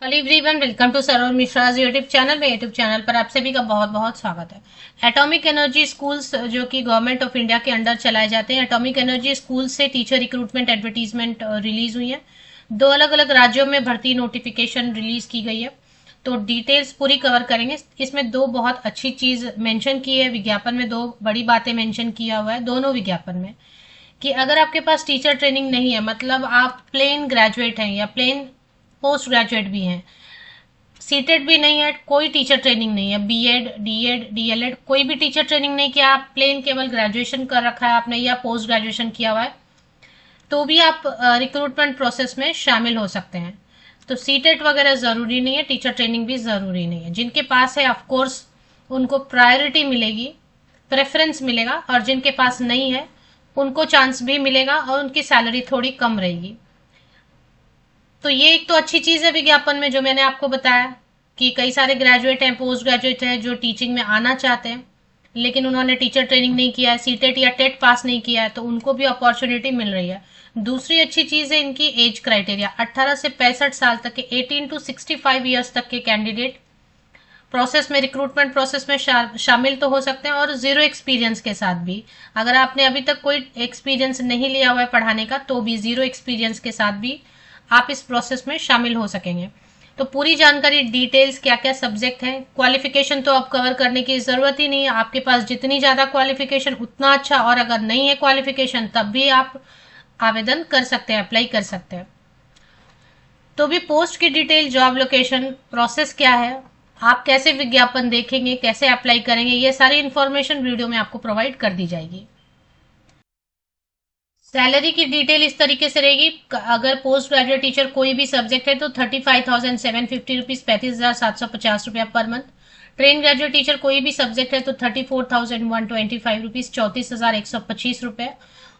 Hello everyone, welcome to Saroj Mishra's YouTube channel में। YouTube channel पर आप सभी का बहुत बहुत स्वागत है। एटॉमिक एनर्जी स्कूल्स जो कि गवर्नमेंट ऑफ इंडिया के अंडर चलाए जाते हैं, एटॉमिक एनर्जी स्कूल से टीचर रिक्रूटमेंट एडवर्टीजमेंट रिलीज हुई है। दो अलग अलग राज्यों में भर्ती नोटिफिकेशन रिलीज की गई है, तो डिटेल्स पूरी कवर करेंगे। इसमें दो बहुत अच्छी चीज मेंशन की है विज्ञापन में, दो बड़ी बातें मेंशन किया हुआ है दोनों विज्ञापन में, कि अगर आपके पास टीचर ट्रेनिंग नहीं है, मतलब आप प्लेन ग्रेजुएट हैं या प्लेन पोस्ट ग्रेजुएट भी हैं, सीटेट भी नहीं है, कोई टीचर ट्रेनिंग नहीं है, बीएड डीएड डीएलएड कोई भी टीचर ट्रेनिंग नहीं किया, आप प्लेन केवल ग्रेजुएशन कर रखा है आपने या पोस्ट ग्रेजुएशन किया हुआ है, तो भी आप रिक्रूटमेंट प्रोसेस में शामिल हो सकते हैं। तो सीटेट वगैरह जरूरी नहीं है, टीचर ट्रेनिंग भी जरूरी नहीं है। जिनके पास है ऑफकोर्स उनको प्रायोरिटी मिलेगी, प्रेफरेंस मिलेगा, और जिनके पास नहीं है उनको चांस भी मिलेगा और उनकी सैलरी थोड़ी कम रहेगी। तो ये एक तो अच्छी चीज है विज्ञापन में, जो मैंने आपको बताया कि कई सारे ग्रेजुएट हैं, पोस्ट ग्रेजुएट हैं जो टीचिंग में आना चाहते हैं, लेकिन उन्होंने टीचर ट्रेनिंग नहीं किया है, सीटेट या टेट पास नहीं किया है, तो उनको भी अपॉर्चुनिटी मिल रही है। दूसरी अच्छी चीज है इनकी एज क्राइटेरिया, 18 से 65 साल तक के, 18 टू 65 ईयर्स तक के कैंडिडेट प्रोसेस में, रिक्रूटमेंट प्रोसेस में शामिल तो हो सकते हैं, और जीरो एक्सपीरियंस के साथ भी। अगर आपने अभी तक कोई एक्सपीरियंस नहीं लिया हुआ है पढ़ाने का, तो भी जीरो एक्सपीरियंस के साथ भी आप इस प्रोसेस में शामिल हो सकेंगे। तो पूरी जानकारी, डिटेल्स, क्या क्या सब्जेक्ट है, क्वालिफिकेशन तो अब कवर करने की जरूरत ही नहीं है, आपके पास जितनी ज्यादा क्वालिफिकेशन उतना अच्छा, और अगर नहीं है क्वालिफिकेशन तब भी आप आवेदन कर सकते हैं, अप्लाई कर सकते हैं। तो भी पोस्ट की डिटेल, जॉब लोकेशन, प्रोसेस क्या है, आप कैसे विज्ञापन देखेंगे, कैसे अप्लाई करेंगे, ये सारी इंफॉर्मेशन वीडियो में आपको प्रोवाइड कर दी जाएगी। सैलरी की डिटेल इस तरीके से रहेगी, अगर पोस्ट ग्रेजुएट टीचर कोई भी सब्जेक्ट है तो 35,750 रुपीज, 35,750 रुपया per month. Train graduate teacher कोई भी सब्जेक्ट है तो 34,125 रुपीज, 34,125 रुपए।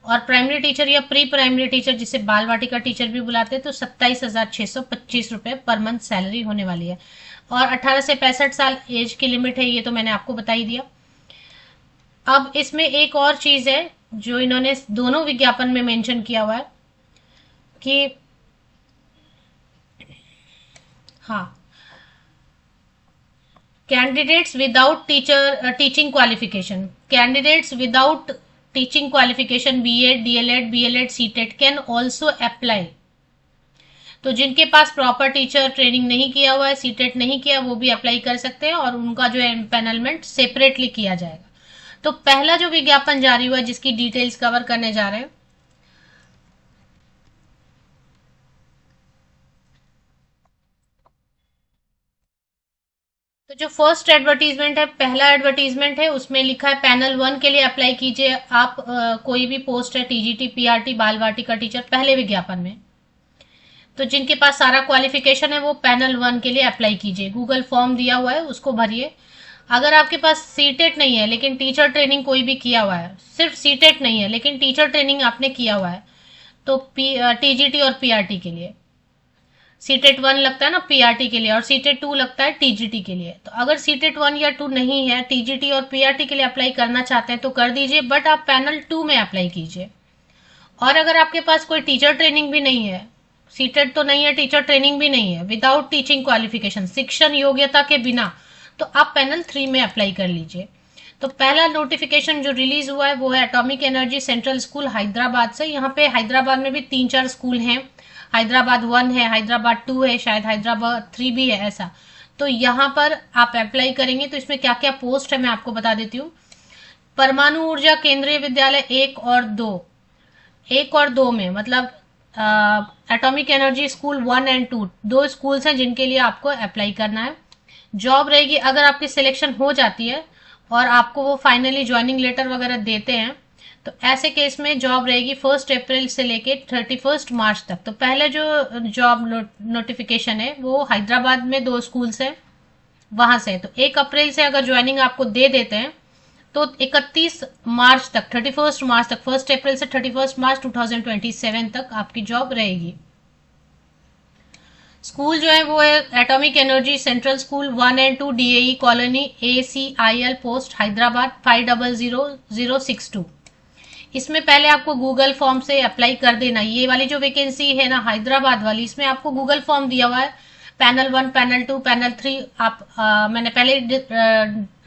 और प्राइमरी टीचर या प्री प्राइमरी टीचर, जिसे बाल वाटिका टीचर भी बुलाते हैं, तो 27,625 रुपए पर मंथ सैलरी होने वाली है। और 18 से 65 साल एज की लिमिट है, ये तो मैंने आपको बता ही दिया। अब इसमें एक और चीज है जो इन्होंने दोनों विज्ञापन में मेंशन किया हुआ है कि हाँ, candidates without teaching qualification, candidates without teaching qualification, B Ed D El Ed B El Ed CTET can also apply. तो जिनके पास प्रॉपर टीचर ट्रेनिंग नहीं किया हुआ है, सीटेट नहीं किया, वो भी अप्लाई कर सकते हैं, और उनका जो है एम्पेनलमेंट सेपरेटली किया जाएगा। तो पहला जो विज्ञापन जारी हुआ है, जिसकी डिटेल्स कवर करने जा रहे हैं, तो जो फर्स्ट एडवर्टीजमेंट है, पहला एडवर्टीजमेंट है, उसमें लिखा है पैनल 1 के लिए अप्लाई कीजिए आप। कोई भी पोस्ट है, टीजीटी पीआरटी बाल वाटिका टीचर, पहले विज्ञापन में। तो जिनके पास सारा क्वालिफिकेशन है वो पैनल 1 के लिए अप्लाई कीजिए। गूगल फॉर्म दिया हुआ है, उसको भरिए। अगर आपके पास सीटेट नहीं है लेकिन टीचर ट्रेनिंग कोई भी किया हुआ है, सिर्फ सीटेट नहीं है लेकिन टीचर ट्रेनिंग आपने किया हुआ है, तो टीजीटी और पीआरटी के लिए सीटेट 1 लगता है ना पीआरटी के लिए, और सीटेट 2 लगता है टीजीटी के लिए। तो अगर सीटेट 1 या 2 नहीं है, टीजीटी और पीआरटी के लिए अप्लाई करना चाहते हैं तो कर दीजिए, बट आप पैनल 2 में अप्लाई कीजिए। और अगर आपके पास कोई टीचर ट्रेनिंग भी नहीं है, सीटेट तो नहीं है, टीचर ट्रेनिंग भी नहीं है, विदाउट टीचिंग क्वालिफिकेशन, शिक्षण योग्यता के बिना, तो आप पैनल 3 में अप्लाई कर लीजिए। तो पहला नोटिफिकेशन जो रिलीज हुआ है वो है atomic energy central school Hyderabad से। यहाँ पे हैदराबाद में भी 3-4 स्कूल हैं, हैदराबाद 1 है, हैदराबाद 2 है, शायद हैदराबाद 3 भी है, ऐसा। तो यहाँ पर आप अप्लाई करेंगे तो इसमें क्या क्या पोस्ट है मैं आपको बता देती हूँ। परमाणु ऊर्जा केंद्रीय विद्यालय 1 और 2, 1 और 2 में, मतलब एटॉमिक एनर्जी स्कूल 1 एंड 2, दो स्कूल्स हैं जिनके लिए आपको अप्लाई करना है। जॉब रहेगी, अगर आपकी सिलेक्शन हो जाती है और आपको वो फाइनली ज्वाइनिंग लेटर वगैरह देते हैं, तो ऐसे केस में जॉब रहेगी 1 अप्रैल से लेके 31 मार्च तक। तो पहले जो जॉब नोटिफिकेशन है वो हैदराबाद में 2 स्कूल्स है, वहां से। तो 1 अप्रैल से अगर ज्वाइनिंग आपको दे देते हैं तो 31 मार्च तक, 31 मार्च तक, 1 अप्रैल से 31 मार्च 2027 तक आपकी जॉब रहेगी। स्कूल जो है वो है atomic energy central school 1 and 2, DAE colony, ACIL post Hyderabad 500062। इसमें पहले आपको गूगल फॉर्म से अप्लाई कर देना। ये वाली जो वैकेंसी है ना हैदराबाद वाली, इसमें आपको गूगल फॉर्म दिया हुआ है, पैनल 1, पैनल 2, पैनल 3 आप मैंने पहले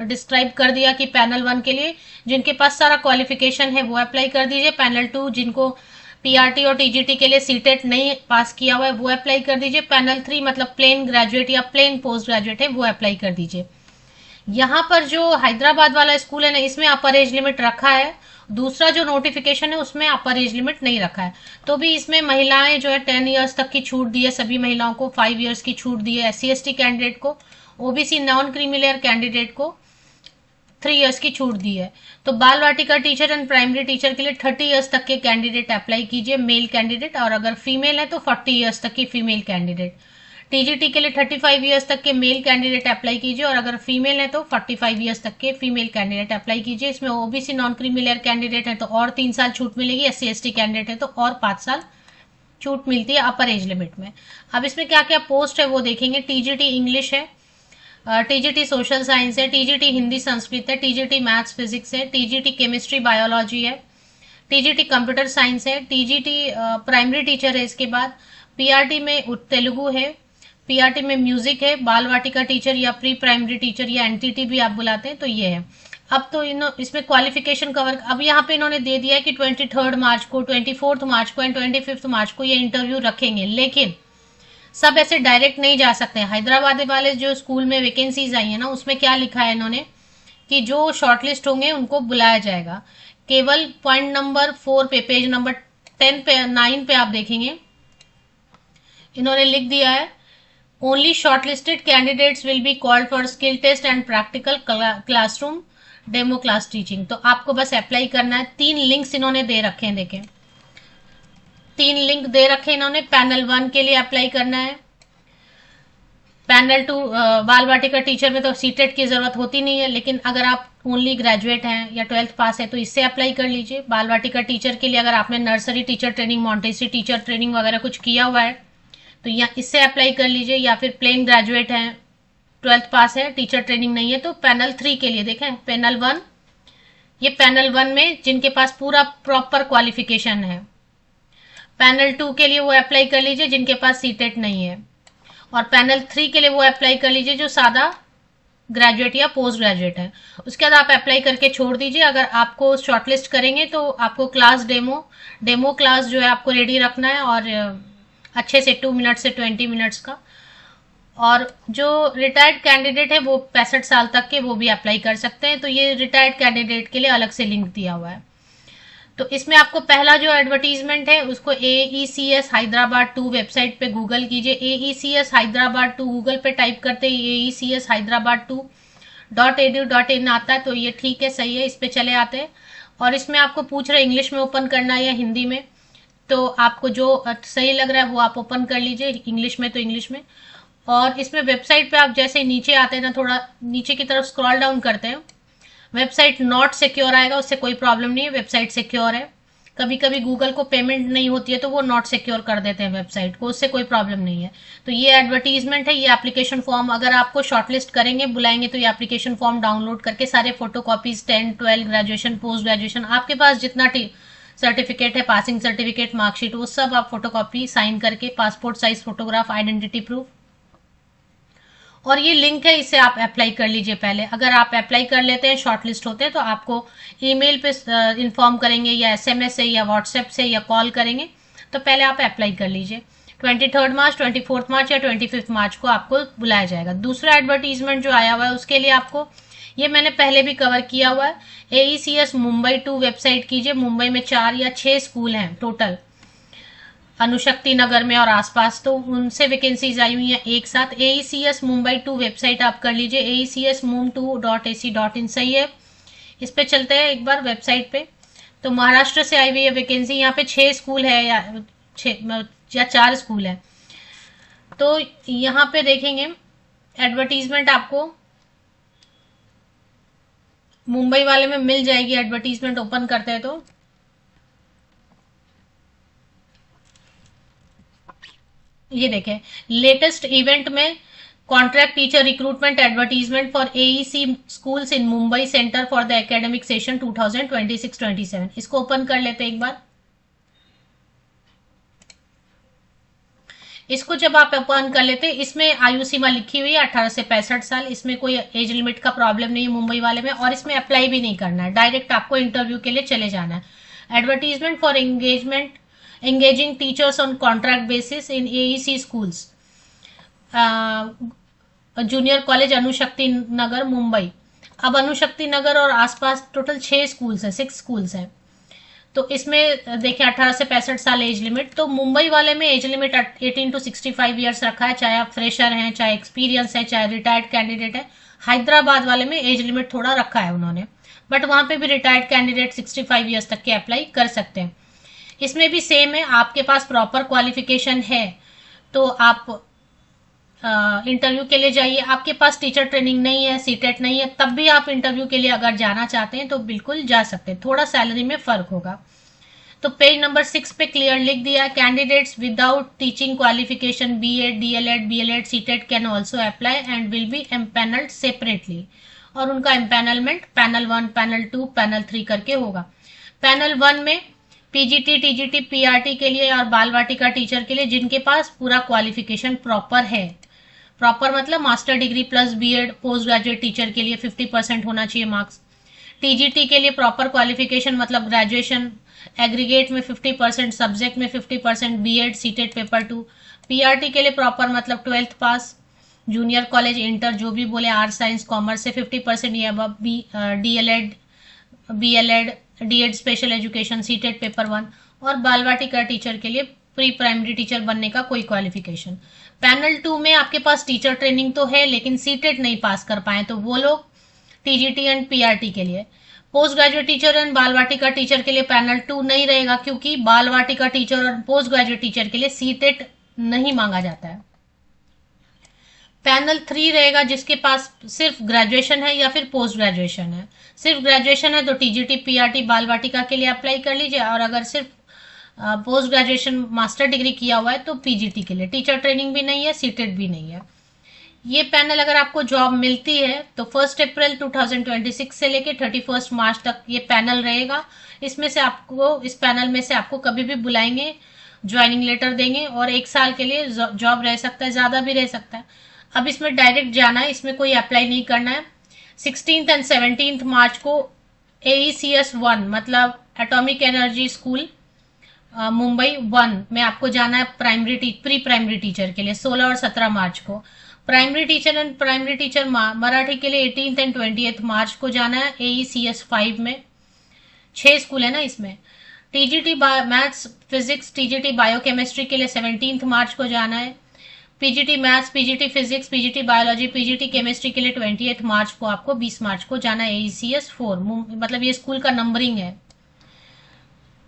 डिस्क्राइब कर दिया कि पैनल 1 के लिए जिनके पास सारा क्वालिफिकेशन है वो अप्लाई कर दीजिए। पैनल 2 जिनको पीआरटी और टीजीटी के लिए सीटेट नहीं पास किया हुआ है वो अप्लाई कर दीजिए। पैनल 3 मतलब प्लेन ग्रेजुएट या प्लेन पोस्ट ग्रेजुएट है वो अप्लाई कर दीजिए। यहाँ पर जो हैदराबाद वाला स्कूल है ना, इसमें अपर एज लिमिट रखा है। दूसरा जो नोटिफिकेशन है उसमें अपर एज लिमिट नहीं रखा है, तो भी इसमें महिलाएं जो है 10 इयर्स तक की छूट दी है, सभी महिलाओं को 5 इयर्स की छूट दी है, SC/ST कैंडिडेट को, ओबीसी नॉन क्रीमी कैंडिडेट को 3 इयर्स की छूट दी है। तो बाल वाटिका टीचर एंड प्राइमरी टीचर के लिए 30 इयर्स तक के कैंडिडेट अप्लाई कीजिए, मेल कैंडिडेट, और अगर फीमेल है तो 40 इयर्स तक की फीमेल कैंडिडेट। टीजीटी के लिए 35 इयर्स तक के मेल कैंडिडेट अप्लाई कीजिए, और अगर फीमेल है तो 45 इयर्स तक के फीमेल कैंडिडेट अप्लाई कीजिए। इसमें OBC non creamy layer candidate है तो और 3 साल छूट मिलेगी, SC/ST कैंडिडेट है तो और 5 साल छूट मिलती है अपर एज लिमिट में। अब इसमें क्या क्या पोस्ट है वो देखेंगे। टीजीटी इंग्लिश है, टीजीटी सोशल साइंस है, टीजीटी हिंदी संस्कृत है, टीजीटी मैथ्स फिजिक्स है, टीजीटी केमिस्ट्री बायोलॉजी है, टीजीटी कंप्यूटर साइंस है, टीजीटी प्राइमरी टीचर है। इसके बाद पीआरटी में तेलुगु है, पीआरटी में म्यूजिक है, बाल वाटिका टीचर या प्री प्राइमरी टीचर या एनटीटी भी आप बुलाते हैं तो ये है। अब तो इसमें क्वालिफिकेशन कवर, अब यहाँ पे इन्होंने दे दिया है कि 23 मार्च को, 24 मार्च को एंड 25 मार्च को ये इंटरव्यू रखेंगे, लेकिन सब ऐसे डायरेक्ट नहीं जा सकते हैं। हैदराबाद वाले जो स्कूल में वैकेंसीज आई है ना, उसमें क्या लिखा है इन्होंने कि जो शॉर्टलिस्ट होंगे उनको बुलाया जाएगा। केवल पॉइंट नंबर 4 पे, पेज नंबर 10 पे 9 पे आप देखेंगे इन्होंने लिख दिया है, only shortlisted candidates will be called for skill test and practical classroom demo class teaching. तो आपको बस अप्लाई करना है। 3 लिंक्स इन्होंने दे रखे हैं, देखें 3 लिंक दे रखे इन्होंने। पैनल 1 के लिए अप्लाई करना है, पैनल 2 बाल वाटिका टीचर में तो सीटेट की जरूरत होती नहीं है, लेकिन अगर आप ओनली ग्रेजुएट हैं या 12th पास है तो इससे अप्लाई कर लीजिए। बाल वाटिका टीचर के लिए अगर आपने nursery teacher training, Montessori teacher training वगैरह कुछ किया हुआ है तो या इससे अप्लाई कर लीजिए, या फिर प्लेन ग्रेजुएट हैं, 12th पास है, टीचर ट्रेनिंग नहीं है तो पैनल 3 के लिए देखें, पैनल 1, ये पैनल 1 में जिनके पास पूरा प्रॉपर क्वालिफिकेशन है। पैनल 2 के लिए वो अप्लाई कर लीजिए जिनके पास सीटेट नहीं है, और पैनल 3 के लिए वो अप्लाई कर लीजिए जो सादा ग्रेजुएट या पोस्ट ग्रेजुएट है। उसके बाद आप अप्लाई करके छोड़ दीजिए। अगर आपको शॉर्टलिस्ट करेंगे तो आपको क्लास डेमो क्लास जो है आपको रेडी रखना है, और अच्छे से 2 मिनट से 20 मिनट्स का। और जो रिटायर्ड कैंडिडेट है वो 65 साल तक के वो भी अप्लाई कर सकते हैं, तो ये रिटायर्ड कैंडिडेट के लिए अलग से लिंक दिया हुआ है। तो इसमें आपको पहला जो एडवर्टीजमेंट है उसको AECS हैदराबाद 2 वेबसाइट पे गूगल कीजिए। AECS हैदराबाद 2 गूगल पे टाइप करते ही AECS हैदराबाद 2.edu.in आता है, तो ये ठीक है, सही है, इस पे चले आते हैं। और इसमें आपको पूछ रहे इंग्लिश में ओपन करना है या हिंदी में, तो आपको जो सही लग रहा है वो आप ओपन कर लीजिए, इंग्लिश में तो इंग्लिश में। और इसमें वेबसाइट पे आप जैसे नीचे आते हैं ना, थोड़ा नीचे की तरफ स्क्रॉल डाउन करते हैं, वेबसाइट नॉट सिक्योर आएगा, उससे कोई प्रॉब्लम नहीं है, वेबसाइट सिक्योर है। कभी कभी गूगल को पेमेंट नहीं होती है तो वो नॉट सिक्योर कर देते हैं वेबसाइट को, उससे कोई प्रॉब्लम नहीं है। तो ये एडवर्टीजमेंट है, ये एप्लीकेशन फॉर्म, अगर आपको शॉर्टलिस्ट करेंगे, बुलाएंगे तो ये एप्लीकेशन फॉर्म डाउनलोड करके सारे photo copies 10, 12, graduation, post graduation, आपके पास जितना सर्टिफिकेट है, पासिंग सर्टिफिकेट, मार्कशीट, वो सब आप फोटोकॉपी साइन करके, passport size photograph, identity proof, और ये लिंक है, इससे आप अप्लाई कर लीजिए पहले। अगर आप अप्लाई कर लेते हैं, शॉर्टलिस्ट होते हैं, तो आपको ईमेल पे इन्फॉर्म करेंगे या SMS से या व्हाट्सएप से या कॉल करेंगे, तो पहले आप अप्लाई कर लीजिए। 23 मार्च, 24 मार्च या 25 मार्च को आपको बुलाया जाएगा। दूसरा एडवर्टीजमेंट जो आया हुआ है उसके लिए आपको, ये मैंने पहले भी कवर किया हुआ है, AECS मुंबई 2 वेबसाइट कीजिए। मुंबई में 4 या 6 स्कूल हैं टोटल, अनुशक्ति नगर में और आसपास, तो उनसे वैकेंसीज आई हुई हैं एक साथ। AECS मुंबई 2 वेबसाइट आप कर लीजिए, AECSmum2.ac.in, सही है। इस पे चलते हैं एक बार वेबसाइट पे। तो महाराष्ट्र से आई हुई है वैकेंसी, यहाँ पे 6 स्कूल है या 4 स्कूल है। तो यहाँ पे देखेंगे एडवर्टीजमेंट आपको मुंबई वाले में मिल जाएगी, एडवर्टीजमेंट ओपन करते हैं तो ये देखें, लेटेस्ट इवेंट में contract teacher recruitment advertisement for AEC schools in Mumbai centre for the academic session 2026-27। इसको ओपन कर लेते हैं एक बार। इसको जब आप ओपन कर लेते हैं, इसमें आयु सीमा लिखी हुई है 18 से 65 साल। इसमें कोई एज लिमिट का प्रॉब्लम नहीं है मुंबई वाले में, और इसमें अप्लाई भी नहीं करना है, डायरेक्ट आपको इंटरव्यू के लिए चले जाना है। Advertisement for engaging teachers on contract basis in AEC schools, junior college Anushakti Nagar Mumbai. अब अनुशक्ति नगर और आसपास टोटल 6 स्कूल्स हैं, 6 स्कूल्स हैं। तो इसमें देखिए 18 से 65 साल एज लिमिट। तो मुंबई वाले में एज लिमिट 18 to 65 ईयर्स रखा है, चाहे आप फ्रेशर हैं, चाहे एक्सपीरियंस है, चाहे रिटायर्ड कैंडिडेट है। हैदराबाद वाले में एज लिमिट थोड़ा रखा है उन्होंने, बट वहां पे भी रिटायर्ड कैंडिडेट 65 ईयर्स तक के अप्लाई कर सकते हैं। इसमें भी सेम है, आपके पास प्रॉपर क्वालिफिकेशन है तो आप इंटरव्यू के लिए जाइए। आपके पास टीचर ट्रेनिंग नहीं है, सीटेट नहीं है, तब भी आप इंटरव्यू के लिए अगर जाना चाहते हैं तो बिल्कुल जा सकते हैं। थोड़ा सैलरी में फर्क होगा। तो पेज नंबर 6 पे क्लियर लिख दिया है, candidates without teaching qualification B Ed, D El Ed, B El Ed, CTET can also apply and will be empanelled separately. और उनका एम्पैनलमेंट पैनल 1, पैनल 2, पैनल 3 करके होगा। पैनल 1 में पीजीटी, टीजीटी, पीआरटी के लिए और बाल वाटिका टीचर के लिए जिनके पास पूरा क्वालिफिकेशन प्रॉपर है, प्रॉपर मतलब master degree plus B Ed, post graduate teacher के लिए 50% होना चाहिए मार्क्स। टीजीटी के लिए प्रॉपर क्वालिफिकेशन मतलब ग्रेजुएशन, एग्रीगेट में 50%, सब्जेक्ट में 50%, बीएड, सीटेट पेपर 2। पीआरटी के लिए प्रॉपर मतलब 12th पास, जूनियर कॉलेज, इंटर जो भी बोले, आर्ट, साइंस, कॉमर्स से 50% ये अब D El Ed, B El Ed, D Ed special education, CTET paper 1। और बाल वाटिका टीचर के लिए प्री प्राइमरी टीचर बनने का कोई क्वालिफिकेशन। पैनल 2 में आपके पास टीचर ट्रेनिंग तो है लेकिन सीटेट नहीं पास कर पाए तो वो लोग टीजीटी एंड पीआरटी के लिए। पोस्ट ग्रेजुएट टीचर एंड बाल वाटिका टीचर के लिए पैनल 2 नहीं रहेगा, क्योंकि बाल वाटिका टीचर और पोस्ट ग्रेजुएट टीचर के लिए सीटेट नहीं मांगा जाता है। पैनल 3 रहेगा जिसके पास सिर्फ ग्रेजुएशन है या फिर पोस्ट ग्रेजुएशन है। सिर्फ ग्रेजुएशन है तो टीजीटी, पीआरटी, बाल वाटिका के लिए अप्लाई कर लीजिए, और अगर सिर्फ पोस्ट ग्रेजुएशन मास्टर डिग्री किया हुआ है तो पीजीटी के लिए। टीचर ट्रेनिंग भी नहीं है, सीटेट भी नहीं है। ये पैनल अगर आपको जॉब मिलती है तो 1 अप्रैल 2026 से लेके 31 मार्च तक ये पैनल रहेगा। इसमें से आपको, इस पैनल में से आपको कभी भी बुलाएंगे, ज्वाइनिंग लेटर देंगे और 1 साल के लिए जॉब रह सकता है, ज्यादा भी रह सकता है। अब इसमें डायरेक्ट जाना है, इसमें कोई अप्लाई नहीं करना है। 16 एंड 17 मार्च को AECS 1 मतलब एटॉमिक एनर्जी स्कूल मुंबई 1 में आपको जाना है प्री प्राइमरी टीचर के लिए। 16 और 17 मार्च को primary teacher and primary teacher Marathi के लिए 18 एंड 20 मार्च को जाना है AECS 5 में। 6 स्कूल है ना इसमें। TGT maths physics, TGT biochemistry के लिए 17 मार्च को जाना है। PGT maths, PGT physics, PGT biology, PGT chemistry के लिए 28 मार्च को आपको 20 मार्च को जाना है AECS 4। मतलब ये स्कूल का नंबरिंग है।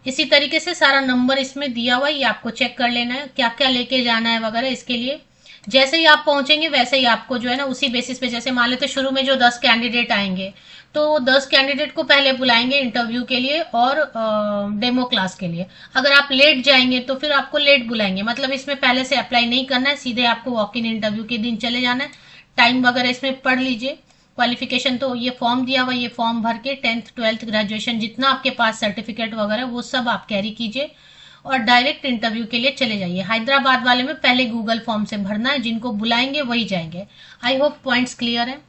इसी तरीके से सारा नंबर इसमें दिया हुआ है, ये आपको चेक कर लेना है क्या क्या लेके जाना है वगैरह। इसके लिए जैसे ही आप पहुंचेंगे वैसे ही आपको जो है ना उसी बेसिस पे, जैसे मान लेते शुरू में जो 10 कैंडिडेट आएंगे तो 10 कैंडिडेट को पहले बुलाएंगे इंटरव्यू के लिए और डेमो क्लास के लिए। अगर आप लेट जाएंगे तो फिर आपको लेट बुलाएंगे। मतलब इसमें पहले से अप्लाई नहीं करना है, सीधे आपको वॉक इन इंटरव्यू के दिन चले जाना है। टाइम वगैरह इसमें पढ़ लीजिए। क्वालिफिकेशन तो ये फॉर्म दिया हुआ, ये फॉर्म भर के 10th 12th ग्रेजुएशन जितना आपके पास सर्टिफिकेट वगैरह वो सब आप कैरी कीजिए और डायरेक्ट इंटरव्यू के लिए चले जाइए। हैदराबाद वाले में पहले गूगल फॉर्म से भरना है, जिनको बुलाएंगे वही जाएंगे। आई होप पॉइंट्स क्लियर है।